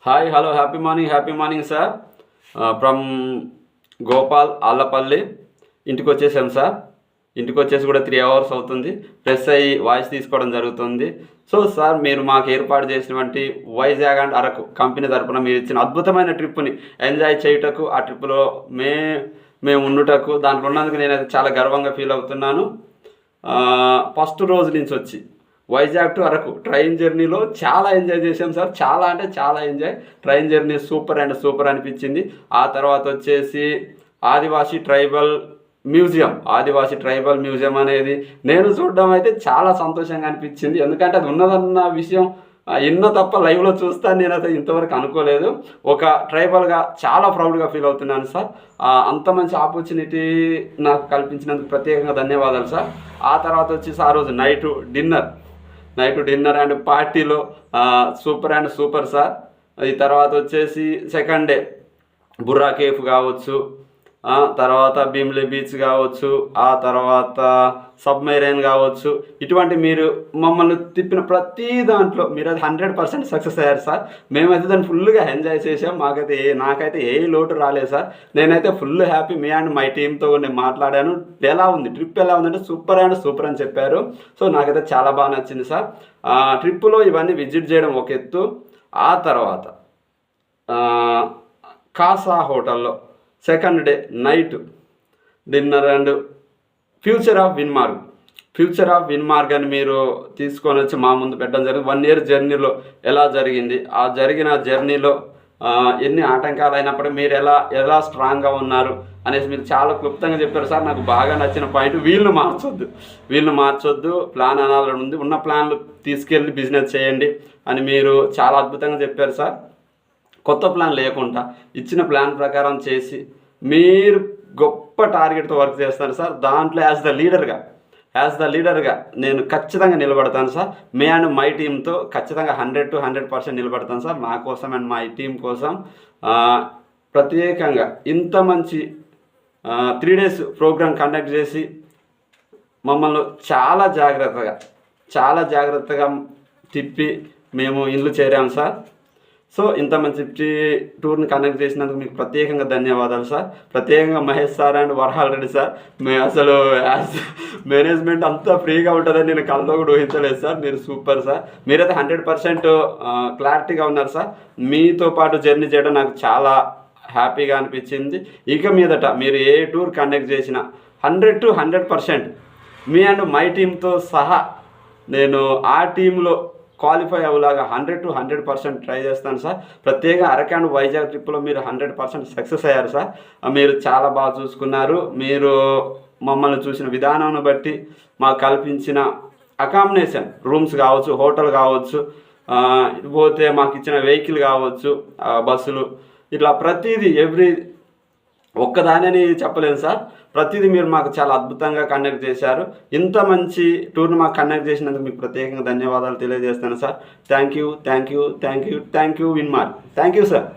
Hi hello happy morning sir. From Gopal Allapalli. ఇంటికి వచ్చేసాం sir. ఇంటికి వచ్చేసి కూడా 3 hours అవుతుంది. ఫ్రెష్ అయ్యి వాయిస్ తీసుకోవడం జరుగుతుంది. సో సార్, మీరు మాకు ఏర్పాటు చేసినటువంటి వైజాగ్ అండ్ అరకు కంపెనీ తరపున మీరు ఇచ్చిన అద్భుతమైన ట్రిప్ని ఎంజాయ్ చేయుటకు, ఆ ట్రిప్లో మేము ఉండుటకు, దాంట్లో ఉన్నందుకు నేనైతే చాలా గర్వంగా ఫీల్ అవుతున్నాను. ఫస్ట్ రోజు నుంచి వచ్చి వైజాగ్ టు అరకు ట్రైన్ జర్నీలో చాలా ఎంజాయ్ చేసాం సార్. చాలా అంటే చాలా enjoy. Train journey super and super అనిపించింది. ఆ తర్వాత వచ్చేసి ఆదివాసీ ట్రైబల్ మ్యూజియం అనేది నేను చూడడం అయితే చాలా సంతోషంగా అనిపించింది. ఎందుకంటే అది ఉన్నదన్న విషయం ఎన్నో తప్ప లైవ్లో చూస్తాను నేనైతే ఇంతవరకు అనుకోలేదు. ఒక ట్రైబల్గా చాలా ప్రౌడ్గా ఫీల్ అవుతున్నాను సార్. అంత మంచి ఆపర్చునిటీ నాకు కల్పించినందుకు ప్రత్యేకంగా ధన్యవాదాలు సార్. ఆ తర్వాత వచ్చేసి ఆ రోజు నైట్ డిన్నర్ అండ్ పార్టీలో సూపర్ అండ్ సూపర్ సార్. ఈ తర్వాత వచ్చేసి సెకండ్ డే బుర్రా కేఫ్ కావచ్చు, తర్వాత భీమిలి బీచ్ కావచ్చు, ఆ తర్వాత సబ్మెరైన్ కావచ్చు, ఇటువంటి మీరు మమ్మల్ని తిప్పిన ప్రతి దాంట్లో మీరు అది 100% సక్సెస్ అయ్యారు సార్. మేమైతే దాన్ని ఫుల్గా ఎంజాయ్ చేసాం. నాకైతే ఏ లోటు రాలేదు సార్. నేనైతే full happy. Me and my టీంతో నేను మాట్లాడాను. ట్రిప్ ఎలా ఉందంటే సూపర్ అండ్ సూపర్ అని చెప్పారు. సో నాకైతే చాలా బాగా నచ్చింది సార్. ట్రిప్పులో ఇవన్నీ విజిట్ చేయడం ఒక ఎత్తు. ఆ తర్వాత కాసా హోటల్లో second day night dinner and future of Vinmarg అని మీరు తీసుకొని వచ్చి మా ముందు పెట్టడం జరిగింది. 1 year జర్నీలో ఎలా జరిగింది, ఆ జరిగిన జర్నీలో ఎన్ని ఆటంకాలు అయినప్పుడు మీరు ఎలా స్ట్రాంగ్గా ఉన్నారు అనేసి మీరు చాలా క్లుప్తంగా చెప్పారు సార్. నాకు బాగా నచ్చిన పాయింట్ వీళ్ళు మార్చొద్దు, ప్లాన్ అనాలని ఉంది, ఉన్న ప్లాన్లు తీసుకెళ్ళి బిజినెస్ చేయండి అని మీరు చాలా అద్భుతంగా చెప్పారు సార్. కొత్త ప్లాన్ లేకుండా ఇచ్చిన ప్లాన్ ప్రకారం చేసి మీరు గొప్ప టార్గెట్తో వర్క్ చేస్తారు సార్. దాంట్లో యాజ్ ద లీడర్గా నేను ఖచ్చితంగా నిలబడతాను సార్. మే అండ్ మై టీంతో ఖచ్చితంగా 100 to 100% నిలబడతాను సార్. నా కోసం అండ్ మై టీం కోసం ప్రత్యేకంగా ఇంత మంచి 3 days ప్రోగ్రామ్ కండక్ట్ చేసి మమ్మల్ని చాలా జాగ్రత్తగా తిప్పి మేము ఇల్లు చేరాము సార్. సో ఇంత మంచి టూర్ని కండక్ట్ చేసినందుకు మీకు ప్రత్యేకంగా ధన్యవాదాలు సార్. ప్రత్యేకంగా Mahesh sir and Varahal Reddy sir, అసలు మేనేజ్మెంట్ అంతా ఫ్రీగా ఉంటుందని నేను కళ్ళలో కూడా ఊహించలేదు సార్. మీరు సూపర్ సార్. మీరైతే 100% క్లారిటీగా ఉన్నారు సార్. మీతో పాటు జర్నీ చేయడం నాకు చాలా హ్యాపీగా అనిపించింది. ఇక మీదట మీరు ఏ టూర్ కండక్ట్ చేసినా 100 to 100% మీ అండ్ మై టీంతో సహా నేను ఆ టీంలో క్వాలిఫై అవ్వలాగా 100 to 100% ట్రై చేస్తాను సార్. ప్రత్యేకంగా అరకు అండ్ వైజాగ్ ట్రిప్లో మీరు 100% సక్సెస్ అయ్యారు సార్. మీరు చాలా బాగా చూసుకున్నారు. మీరు మమ్మల్ని చూసిన విధానాన్ని బట్టి మాకు కల్పించిన అకామిడేషన్, రూమ్స్ కావచ్చు, హోటల్ కావచ్చు, పోతే మాకు ఇచ్చిన వెహికల్ కావచ్చు, బస్సులు, ఇట్లా ప్రతిదీ ఒక్కదానని చెప్పలేను సార్. ప్రతిదీ మీరు మాకు చాలా అద్భుతంగా కండక్ట్ చేశారు. ఇంత మంచి టూర్ను మాకు కండక్ట్ చేసినందుకు మీకు ప్రత్యేకంగా ధన్యవాదాలు తెలియజేస్తాను sir. Thank you Vinmarg. Thank you sir.